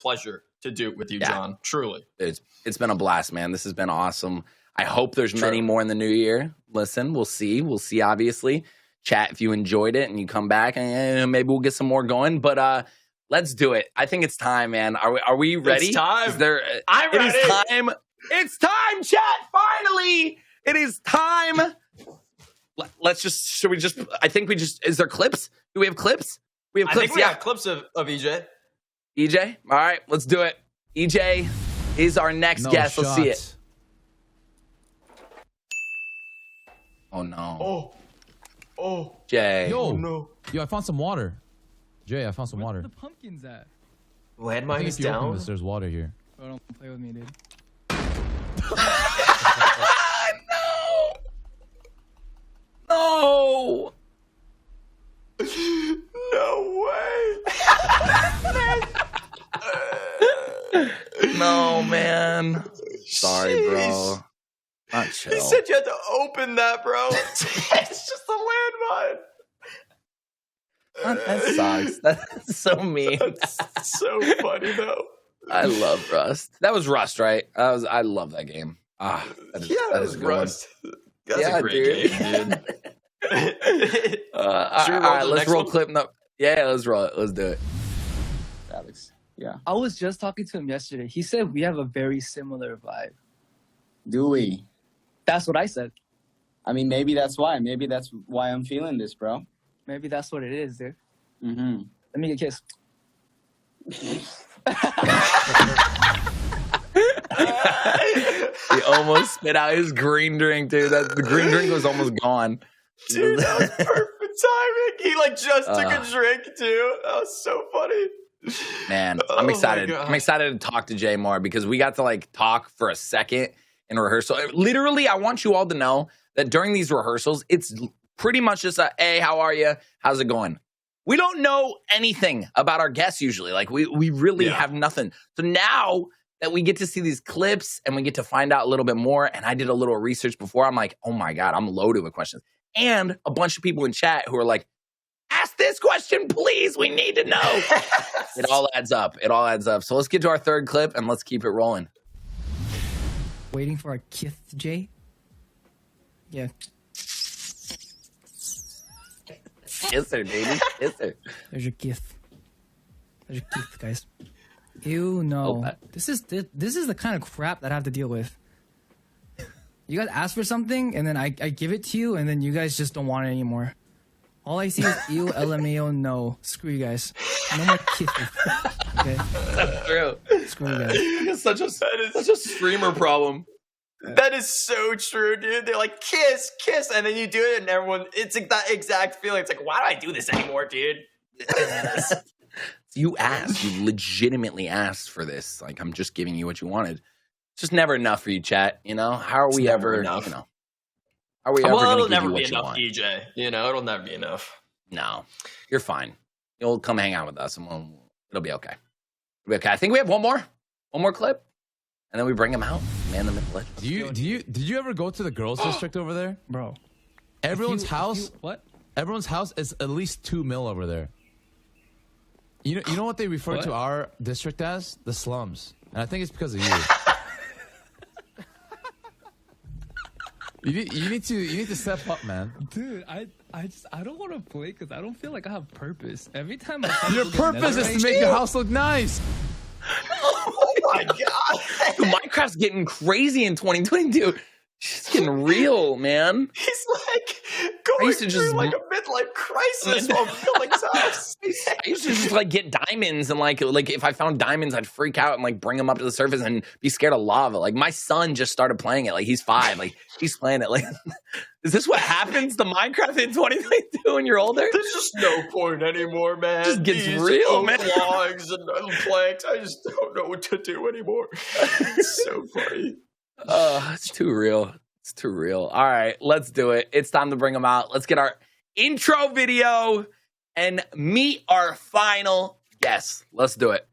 pleasure to do with you, Yeah. John. Truly. It's been a blast, man. This has been awesome. I hope there's many more in the new year. Listen, we'll see. We'll see, obviously. Chat if you enjoyed it and you come back, and maybe we'll get some more going. But let's do it. I think it's time, man. Are we ready? It's time. I'm ready. It is time. It's time, chat. Finally, it is time. Let's just. Should we just? I think we just. Is there clips? Do we have clips? We have clips. I think we have clips of eaJ. eaJ. All right, let's do it. eaJ is our next guest. Let's see it. Oh no. Oh. Jay. Yo, no. Yo, I found some water. Jay, I found some water. Where the pumpkins at? Landmine is If you open down. this, there's water here. Bro, don't play with me, dude. No. No way. No, man. Sorry, bro. Jeez. Not chill. He said you had to open that, bro. It's just a landmine. That sucks. That's so mean. That's so funny, though. I love Rust. That was Rust, right? I love that game. That is a good Rust. one. That's a great game, dude. All right, let's roll clip. No, yeah, let's roll it. Let's do it. Alex. Yeah. I was just talking to him yesterday. He said we have a very similar vibe. Do we? That's what I said. I mean, maybe that's why. Maybe that's why I'm feeling this, bro. Maybe that's what it is, dude. Mm-hmm. Let me get a kiss. He almost spit out his green drink, dude. The green drink was almost gone. Dude, that was perfect timing. He just took a drink too. That was so funny. Man, I'm excited. I'm excited to talk to Jay more because we got to talk for a second in rehearsal. Literally, I want you all to know that during these rehearsals, it's pretty much just hey, how are you? How's it going? We don't know anything about our guests usually. We really have nothing. So now that we get to see these clips and we get to find out a little bit more, and I did a little research before, I'm like, oh my God, I'm loaded with questions. And a bunch of people in chat who are like, ask this question, please. We need to know. It all adds up. It all adds up. So let's get to our third clip and let's keep it rolling. Waiting for our kiss, Jay? Yeah. Kiss her, baby. Kiss her. There's your gift. There's your gift, guys. Ew, no. This is the kind of crap that I have to deal with. You guys ask for something, and then I give it to you, and then you guys just don't want it anymore. All I see is ew, LMAO, no. Screw you guys. No more kisses. Okay? That's true. Screw you guys. It's such a streamer problem. That is so true, dude. They're like, kiss, kiss, and then you do it, and everyone, it's like that exact feeling. It's like, why do I do this anymore, dude? You asked. You legitimately asked for this. I'm just giving you what you wanted. It's just never enough for you, chat. How are we ever, enough. How are we ever going to give you what you enough, want? eaJ. It'll never be enough. No, you're fine. You'll come hang out with us, and it'll be okay. It'll be okay. I think we have one more clip, and then we bring him out. Man, the myth, legend. Did you ever go to the girls' district over there, Bro? Everyone's house. What? Everyone's house is at least 2 mil over there. You know what they refer to our district as? The slums, and I think it's because of you. You need to step up, man. Dude, I don't want to play because I don't feel like I have purpose. Every time Your purpose is to make your house look nice. Oh my God. Dude, Minecraft's getting crazy in 2022. It's getting real, man. He's going through a midlife crisis while building his house. I used to just get diamonds and if I found diamonds, I'd freak out and bring them up to the surface and be scared of lava. My son just started playing it. He's 5. He's playing it. Is this what happens to Minecraft in 2022 when you're older? There's just no point anymore, man. It just gets real, man. Logs and planks. I just don't know what to do anymore. It's so funny. It's too real. It's too real. All right, let's do it. It's time to bring them out. Let's get our intro video and meet our final guest. Let's do it.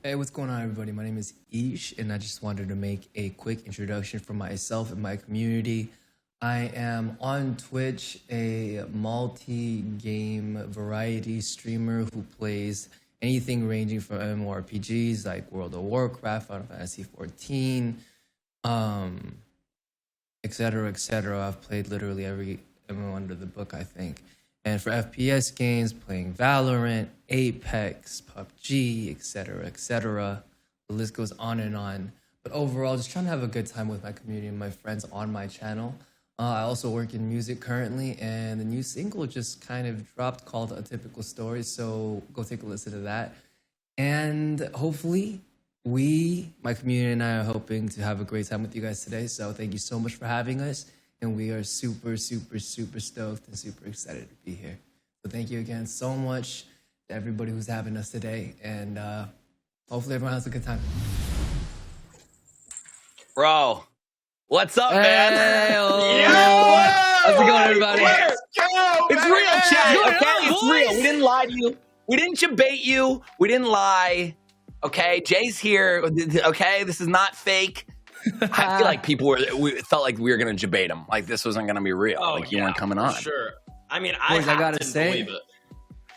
Hey, what's going on, everybody? My name is eaJ, and I just wanted to make a quick introduction for myself and my community. I am on Twitch, a multi-game variety streamer who plays anything ranging from MMORPGs like World of Warcraft, Final Fantasy 14, etc., etc. I've played literally every MMO under the book, I think. And for FPS games, playing Valorant, Apex, PUBG, etc., etc. The list goes on and on. But overall, just trying to have a good time with my community and my friends on my channel. I also work in music currently, and the new single just kind of dropped called A Typical Story, so go take a listen to that. And hopefully, my community and I are hoping to have a great time with you guys today, so thank you so much for having us, and we are super, super, super stoked and super excited to be here. So thank you again so much to everybody who's having us today, and hopefully everyone has a good time. Bro, what's up, man? How's it going, everybody? Let's go, It's man. real, chat. Yo, Okay, your it's real. voice. We didn't lie to you. We didn't debate you. We didn't lie. Okay, Jay's here. Okay, this is not fake. I feel like we felt like we were gonna debate him. Like this wasn't gonna be real. Like you weren't coming on. Sure. I mean, Boys, I gotta didn't say- believe it.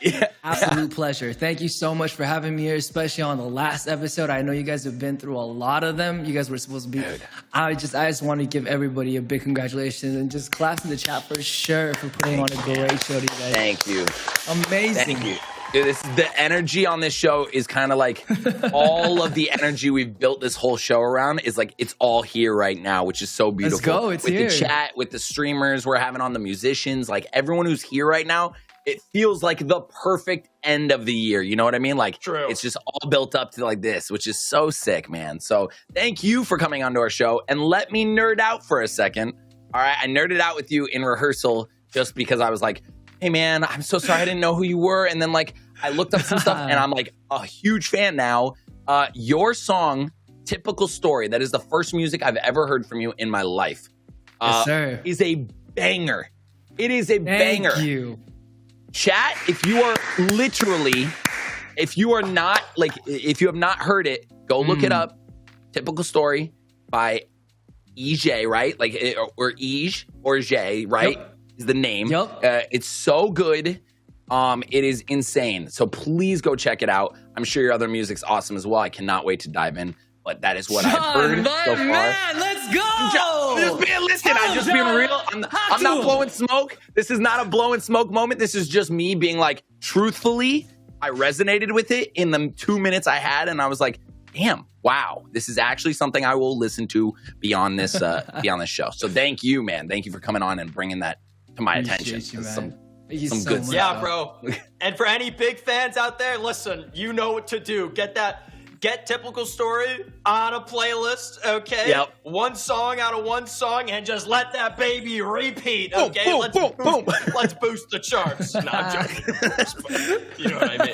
Yeah. Absolute pleasure. Thank you so much for having me here, especially on the last episode. I know you guys have been through a lot of them. You guys were supposed to be. I just want to give everybody a big congratulations and just claps in the chat for sure for putting on a great show to you guys. Thank you. Amazing. Thank you. Dude, the energy on this show is kind of like all of the energy we've built this whole show around is like it's all here right now, which is so beautiful. Let's go. It's with here. the chat, with the streamers we're having on, the musicians, like everyone who's here right now. It feels like the perfect end of the year. You know what I mean? Like True. it's just all built up to like this, which is so sick, man. So thank you for coming onto our show, and let me nerd out for a second. All right, I nerded out with you in rehearsal just because I was like, hey man, I'm so sorry I didn't know who you were. And then like I looked up some stuff and I'm like a huge fan now. Your song, Typical Story, that is the first music I've ever heard from you in my life. Yes, sir. Is a banger. It is a banger. Thank you. Chat, if you are literally, if you have not heard it, go look it up. Typical Story by eaJ, right? Like, or eaJ or J, right? Yep. Is the name. Yep. It's so good. It is insane. So please go check it out. I'm sure your other music's awesome as well. I cannot wait to dive in. But that is what I've heard so far. Man, let's go. I'm just being real. I'm not blowing smoke. This is not a blowing smoke moment. This is just me being like, truthfully, I resonated with it in the 2 minutes I had, and I was like, damn, wow, this is actually something I will listen to beyond this show. So thank you, man. Thank you for coming on and bringing that to my attention. Appreciate you, It's man. Thank you some so good much, Yeah, bro. And for any big fans out there, listen, you know what to do. Get Typical Story on a playlist, okay? Yep. One song out of one song, and just let that baby repeat, Boom, okay? boom, boom, boom. Let's boost the charts. No, I'm joking. You know what I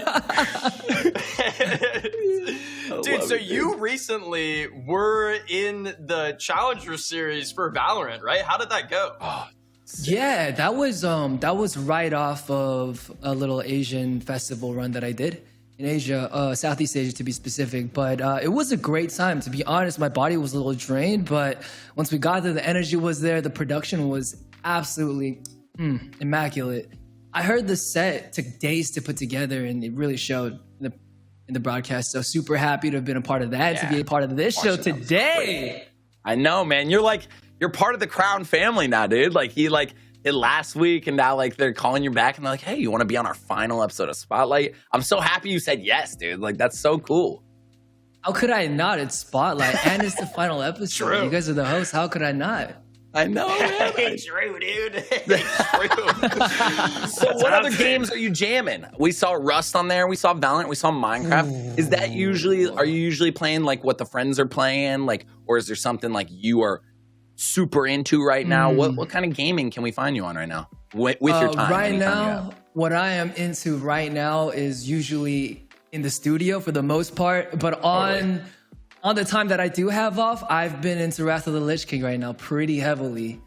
mean? Dude, so you recently were in the Challenger series for Valorant, right? How did that go? Yeah, that was right off of a little Asian festival run that I did in Asia, Southeast Asia to be specific. But it was a great time. To be honest, my body was a little drained, but once we got there, the energy was there. The production was absolutely immaculate. I heard the set took days to put together, and it really showed in the broadcast. So super happy to have been a part of that, to be a part of this show today. I know, man. You're part of the Crown family now, dude. Like he did last week, and now like they're calling you back and they're like, hey, you want to be on our final episode of Spotlight? I'm so happy you said yes, dude. Like that's so cool. How could I not? It's Spotlight, and it's the final episode. True. You guys are the hosts. How could I not? I know, man. True, dude. True. So what other games are you jamming? We saw Rust on there. We saw Valorant. We saw Minecraft. Is that are you usually playing like what the friends are playing? Like, or is there something like you are super into right now? What kind of gaming can we find you on right now? With your time. Right anytime you now, have. what I am into right now is usually in the studio for the most part. But on the time that I do have off, I've been into Wrath of the Lich King right now pretty heavily.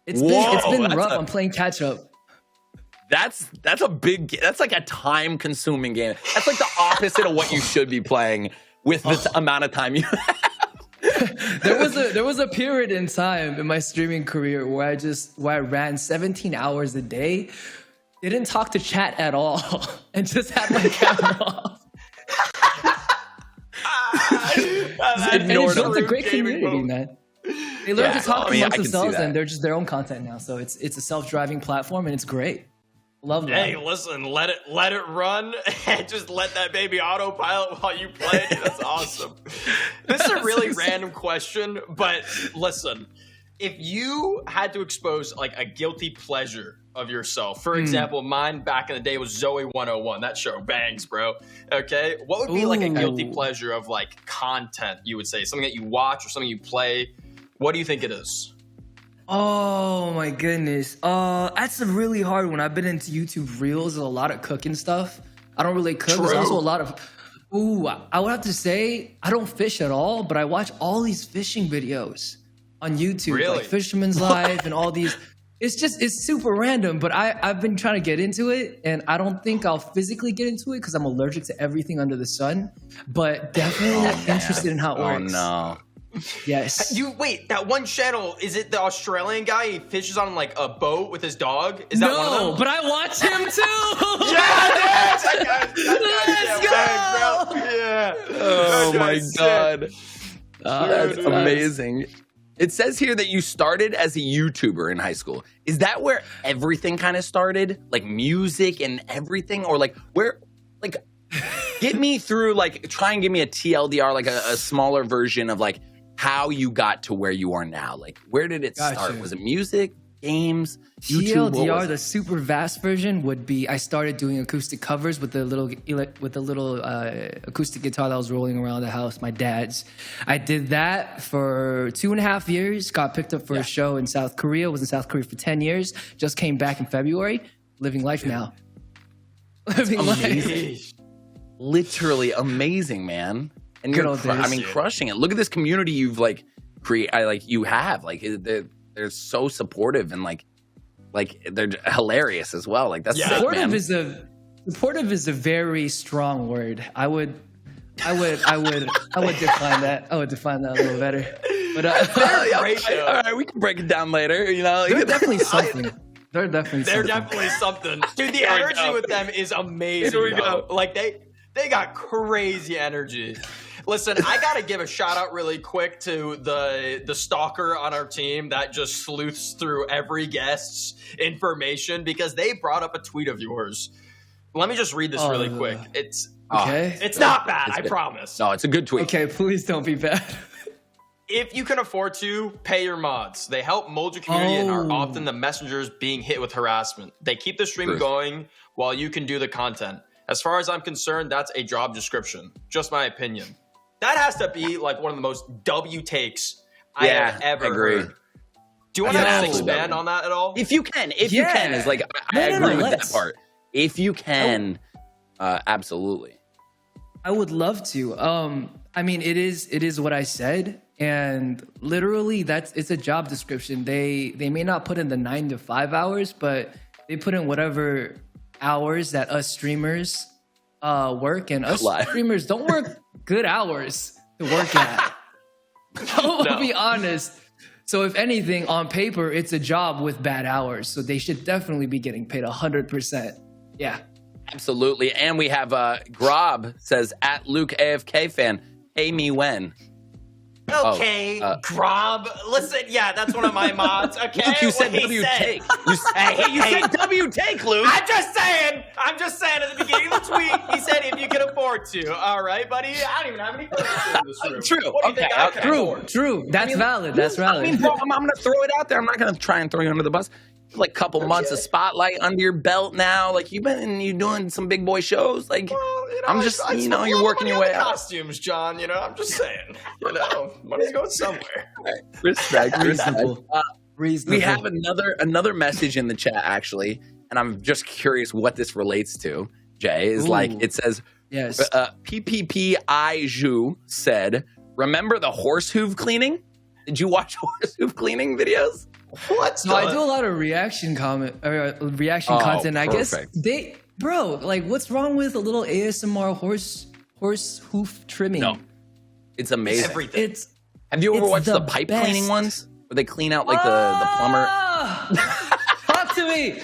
It's been rough. I'm playing catch up. That's like a time consuming game. That's like the opposite of what you should be playing with the amount of time you have. There was a period in time in my streaming career where I ran 17 hours a day, didn't talk to chat at all, and just had my camera off. And it's built a great community, man. They learn to talk amongst themselves, and they're just their own content now. So it's a self-driving platform, and it's great. Love that. Hey, listen, let it run, and just let that baby autopilot while you play. That's awesome. This is a really random question, but listen, if you had to expose like a guilty pleasure of yourself, for example, mine back in the day was Zoe 101. That show bangs, bro. Okay, what would be like a guilty pleasure of like content? You would say something that you watch or something you play. What do you think it is? Oh my goodness. That's a really hard one. I've been into YouTube Reels and a lot of cooking stuff. I don't really cook. There's also a lot of I would have to say I don't fish at all, but I watch all these fishing videos on YouTube, like Fisherman's Life and all these. It's super random, but I've been trying to get into it, and I don't think I'll physically get into it because I'm allergic to everything under the sun, but definitely interested in how it works. Oh, no. Yes. That one channel, is it the Australian guy? He fishes on like a boat with his dog? Is that one of them? No, but I watch him too. Let's go. Yeah. Oh my God. That's amazing. It says here that you started as a YouTuber in high school. Is that where everything kind of started? Like music and everything? Or like where, like, get me through, like, try and give me a TLDR, like a smaller version of like how you got to where you are now. Like, where did it start? Was it music, games, YouTube? TLDR, the super vast version would be I started doing acoustic covers with the little acoustic guitar that was rolling around the house, my dad's. I did that for 2.5 years, got picked up for a show in South Korea, was in South Korea for 10 years, just came back in February, living life now. Living life. Literally amazing, man. And you're, crushing it. Look at this community you've like you have. Like they're so supportive and like they're hilarious as well. Like that's supportive is a very strong word. I would define that. I would define that a little better. But all right, we can break it down later. You know, they're definitely something. They're definitely something. Dude, the energy with them is amazing. Here we go. Like they got crazy energy. Listen, I gotta give a shout out really quick to the stalker on our team that just sleuths through every guest's information because they brought up a tweet of yours. Let me just read this really quick. It's okay. It's not bad, I promise. No, it's a good tweet. Okay, please don't be bad. If you can afford to, pay your mods. They help mold your community and are often the messengers being hit with harassment. They keep the stream going while you can do the content. As far as I'm concerned, that's a job description. Just my opinion. That has to be like one of the most W takes I have ever heard. Do you want to expand on that at all? If you can, is like I agree with that part. If you can, absolutely. I would love to. I mean, it is what I said, and literally it's a job description. They may not put in the 9 to 5 hours, but they put in whatever hours that us streamers work, and us streamers don't work good hours to work at. I'll be honest. So if anything, on paper, it's a job with bad hours. So they should definitely be getting paid 100%. Yeah. Absolutely. And we have Grob says, at Luke AFK fan, pay me when. Okay, Grob. Listen, that's one of my mods. Okay, Luke, you said W take. You said W take, Luke. I'm just saying. At the beginning of the tweet, he said if you can afford to. All right, buddy. I don't even have any questions in this room. True. What do you think I can afford? True. That's valid. That's valid. I mean, bro, I'm gonna throw it out there. I'm not gonna try and throw you under the bus. Like a couple months of spotlight under your belt now. Like you doing some big boy shows. Like I'm just, you're working your way out. Costumes, John. I'm just saying. Money's going somewhere. Right. Respect. Reasonable. We have another message in the chat actually, and I'm just curious what this relates to. Jay is like it says. Yes. PPP eaJ said, "Remember the horse hoof cleaning? Did you watch horse hoof cleaning videos?" What? No, I do a lot of reaction content. I guess what's wrong with a little ASMR horse hoof trimming? No, it's amazing. Everything. Have you ever watched the pipe cleaning ones where they clean out like the plumber? Talk to me.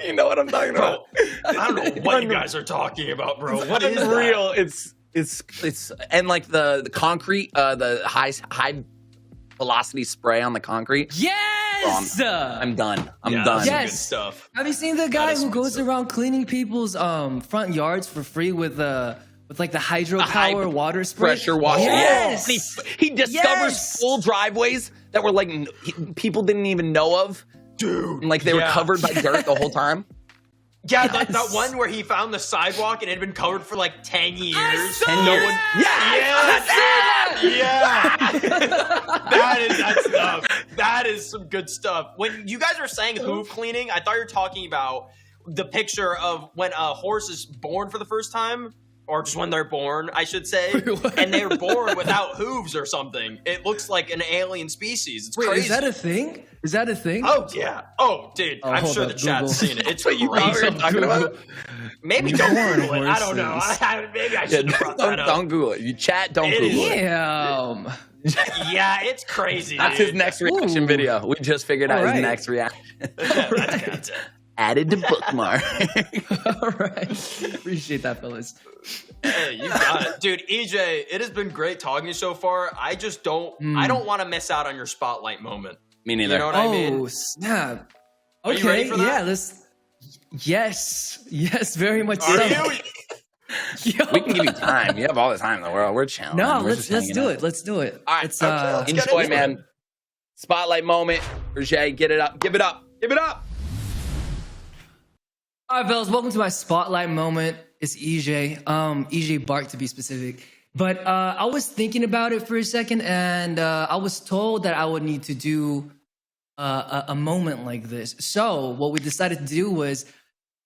You know what I'm talking about. I don't know what you guys are talking about, bro. What is real? that? It's and like the concrete, the high velocity spray on the concrete. Yes! I'm done. I'm Yeah, done. that's Yes. good stuff. Have you seen the guy who goes around cleaning people's front yards for free with like the hydropower water spray? Pressure washer. Yes. Yeah. He discovers full driveways that were like people didn't even know of. Dude. And like they were covered by dirt the whole time. Yeah, that one where he found the sidewalk and it had been covered for like 10 years. Yeah. That's stuff. That is some good stuff. When you guys are saying hoof cleaning, I thought you were talking about the picture of when a horse is born for the first time. Or just when they're born, I should say. And they're born without hooves or something. It looks like an alien species. It's crazy. Is that a thing? Is that a thing? Oh, yeah. Oh, dude. I'm hold sure up, the chat's Google. seen it. It's What you crazy. talking about? Maybe don't Google it. I don't know. horses. Maybe I should have brought that up. Don't Google it. You chat, don't It Google is- it. Damn. Yeah, it's crazy. That's dude. his next reaction video. We just figured out his Alright. next reaction. That's content. Added to bookmark. All right. Appreciate that, fellas. Hey, you got it. Dude, eaJ, it has been great talking to you so far. I just don't I don't want to miss out on your spotlight moment. Me neither. You know what I mean? Oh, snap. Are Okay, you ready for that? yeah, let's. Yes, very much Are so. you? Yo. We can give you time. You have all the time in the world. We're chilling. No, We're let's just hanging do out. it. Let's do it. All right, It's, okay, let's get enjoy, into man. it. Spotlight moment for Jay. Get it up. Give it up. Give it up. All right, fellas, welcome to my spotlight moment. It's eaJ, eaJ Bark to be specific. But I was thinking about it for a second, and I was told that I would need to do a moment like this. So what we decided to do was,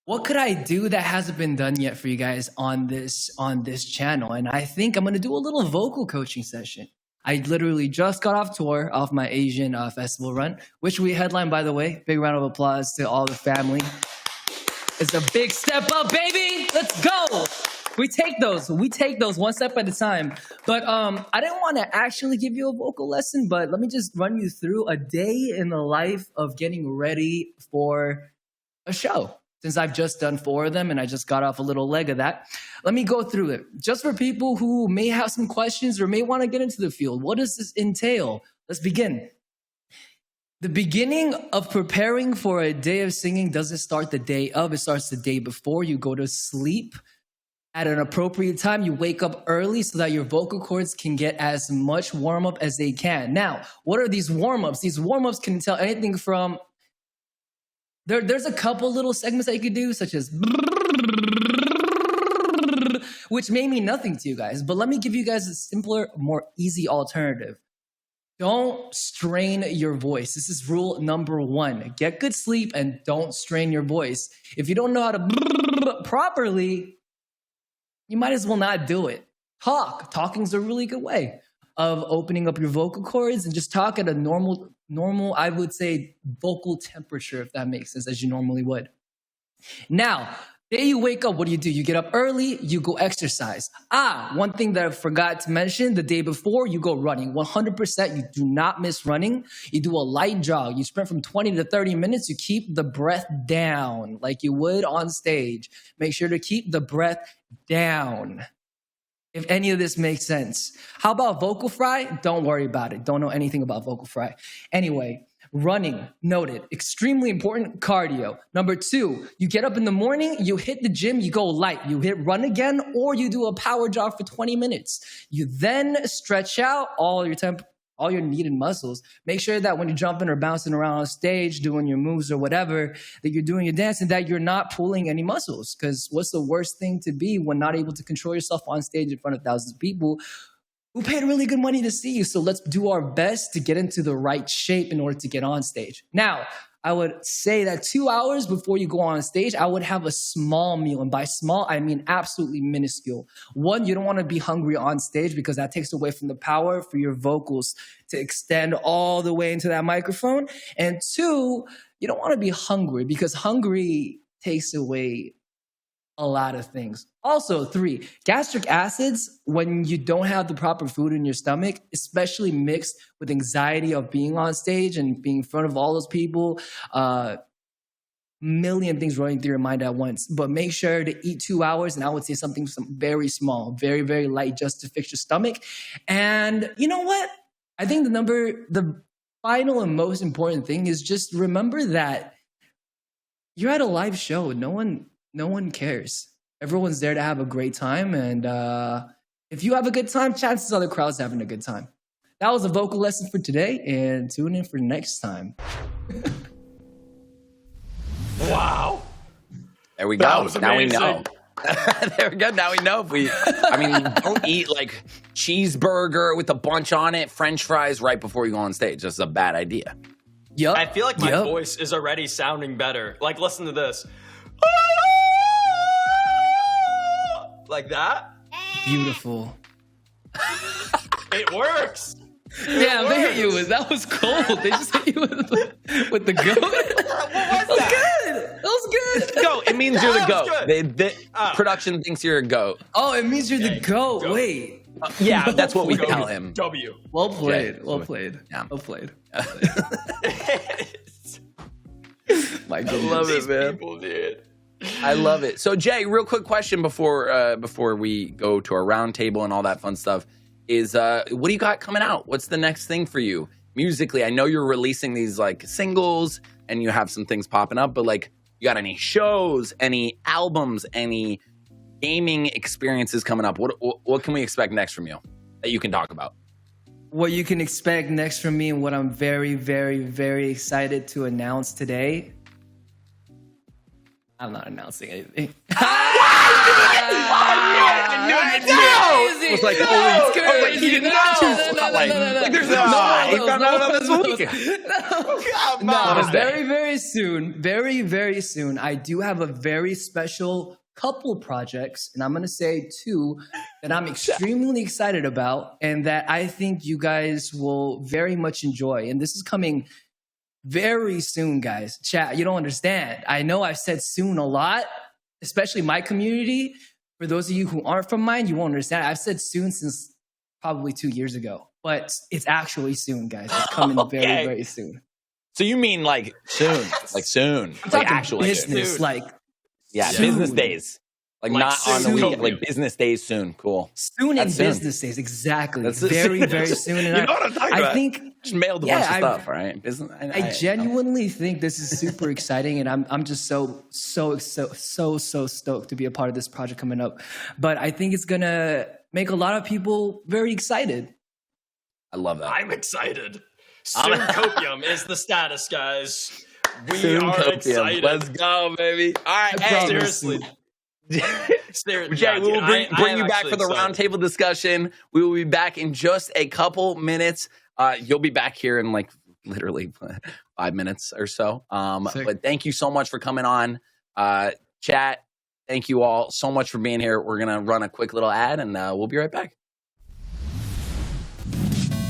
what could I do that hasn't been done yet for you guys on this channel? And I think I'm gonna do a little vocal coaching session. I literally just got off tour off my Asian festival run, which we headlined, by the way. Big round of applause to all the family. It's a big step up, baby. Let's go. We take those one step at a time. But I didn't want to actually give you a vocal lesson, but let me just run you through a day in the life of getting ready for a show. Since I've just done 4 of them and I just got off a little leg of that, let me go through it. Just for people who may have some questions or may want to get into the field, what does this entail? Let's begin. The beginning of preparing for a day of singing doesn't start the day of, it starts the day before. You go to sleep at an appropriate time. You wake up early so that your vocal cords can get as much warm up as they can. Now, what are these warm-ups? These warm-ups can tell anything from, there's a couple little segments that you could do, such as, which may mean nothing to you guys, but let me give you guys a simpler, more easy alternative. Don't strain your voice. This is rule number 1. Get good sleep and don't strain your voice. If you don't know how to properly, you might as well not do it. Talking is a really good way of opening up your vocal cords, and just talk at a normal, I would say, vocal temperature, if that makes sense, as you normally would. Now, day you wake up, what do? You get up early, you go exercise. One thing that I forgot to mention, the day before, you go running. 100%, you do not miss running. You do a light jog. You sprint from 20 to 30 minutes. You keep the breath down like you would on stage. Make sure to keep the breath down. If any of this makes sense. How about vocal fry? Don't worry about it. Don't know anything about vocal fry. Anyway, running, noted. Extremely important cardio. Number 2, you get up in the morning, you hit the gym, you go light. You hit run again, or you do a power jog for 20 minutes. You then stretch out all your needed muscles. Make sure that when you're jumping or bouncing around on stage, doing your moves or whatever, that you're doing your dance and that you're not pulling any muscles. Because what's the worst thing to be when not able to control yourself on stage in front of thousands of people who paid really good money to see you? So let's do our best to get into the right shape in order to get on stage. Now, I would say that 2 hours before you go on stage, I would have a small meal. And by small, I mean absolutely minuscule. 1, you don't want to be hungry on stage because that takes away from the power for your vocals to extend all the way into that microphone. And 2, you don't want to be hungry because hungry takes away a lot of things. Also, 3, gastric acids, when you don't have the proper food in your stomach, especially mixed with anxiety of being on stage and being in front of all those people, million things running through your mind at once. But make sure to eat 2 hours, and I would say something very small, very, very light, just to fix your stomach. And you know what? I think the final and most important thing is just remember that you're at a live show. No one cares. Everyone's there to have a great time. And if you have a good time, chances are the crowd's having a good time. That was a vocal lesson for today, and tune in for next time. Wow. There we go. Now we amazing. know. There we go. Now we know. Don't eat like cheeseburger with a bunch on it, French fries right before you go on stage. That's a bad idea. Yup. I feel like my voice is already sounding better. Like, listen to this. Like that. Beautiful. It works. Yeah, they hit you with that was cold. They just hit you with the goat. What was that? That was good. Goat. It means you're the that was goat. good. Production thinks you're a goat. Oh, it means you're the goat. goat. Wait. Yeah, that's what we Goat tell is him. W. Well played. Okay. Well played. Yeah. Well played. My goodness. I love it, man. People, dude. I love it. So, Jay, real quick question before we go to our round table and all that fun stuff is what do you got coming out? What's the next thing for you musically? I know you're releasing these like singles and you have some things popping up, but like you got any shows, any albums, any gaming experiences coming up? What can we expect next from you that you can talk about? What you can expect next from me and what I'm very, very, very excited to announce today. I'm not announcing anything. It was like, he did not choose Spotlight. Like, there's no way. He found out about this week. No, very, very soon, very, very soon, I do have a very special couple projects, and I'm going to say two that I'm extremely excited about and that I think you guys will very much enjoy. And this is coming very soon, guys. Chat, you don't understand. I know I've said soon a lot, especially my community. For those of you who aren't from mine, you won't understand. I've said soon since probably 2 years ago, but it's actually soon, guys. It's coming very, very soon. So you mean like soon? Like soon? I'm Like talking actually business, soon. like Soon. Business days. Like not on the soon. week. Like business days soon. Cool. soon in That's soon. business days, exactly. That's Very, very soon. And You know what I'm talking about? I think Just mailed a bunch of stuff, right? Business. I genuinely think this is super exciting, and I'm just so stoked to be a part of this project coming up. But I think it's gonna make a lot of people very excited. I love that. I'm excited. Soon copium is the status, guys. We Soon are copium. excited. Let's go, baby. All right, promise. Seriously. Jay, we will bring you back for the roundtable discussion. We will be back in just a couple minutes. You'll be back here in like literally 5 minutes or so. But thank you so much for coming on. Chat, thank you all so much for being here. We're going to run a quick little ad and we'll be right back.